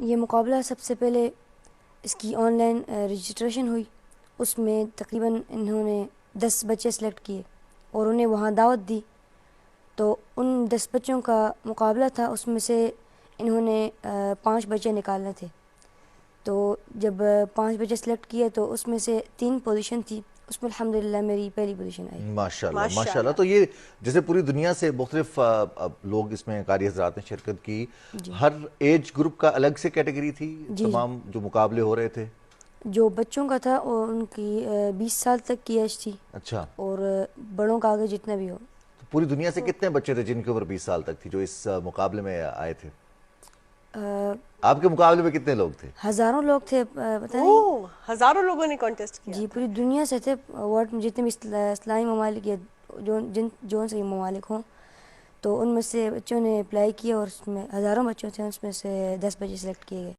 یہ مقابلہ سب سے پہلے اس کی آن لائن رجسٹریشن ہوئی. اس میں تقریباً انہوں نے 10 بچے سلیکٹ کیے اور انہیں وہاں دعوت دی. تو ان 10 بچوں کا مقابلہ تھا. اس میں سے انہوں نے 5 بچے نکالنے تھے. تو جب 5 بچے سلیکٹ کیے تو اس میں سے 3 پوزیشن تھی. اس میں الحمدللہ میری پہلی پوزیشن آئی. ماشاءاللہ ماشاءاللہ. تو یہ جیسے پوری دنیا سے مختلف لوگ اس میں قاری حضرات نے شرکت کی. ہر ایج گروپ کا الگ سے کیٹیگری تھی تمام جو مقابلے ہو رہے تھے؟ جو بچوں کا تھا وہ ان کی 20 سال تک کی ایج تھی. اچھا. اور بڑوں کا آگے جتنا بھی ہو. پوری دنیا سے کتنے بچے تھے جن کی عمر 20 سال تک تھی جو اس مقابلے میں آئے تھے؟ آپ کے مقابلے میں کتنے لوگ تھے؟ ہزاروں لوگ تھے. پتہ نہیں ہزاروں لوگوں نے کانٹیسٹ کیا. جی پوری دنیا سے تھے. ورلڈ میں جتنے بھی اسلامی ممالک یا جون سے ممالک ہوں تو ان میں سے بچوں نے اپلائی کیا اور اس میں ہزاروں بچوں تھے. اس میں سے 10 بچے سلیکٹ کیے گئے.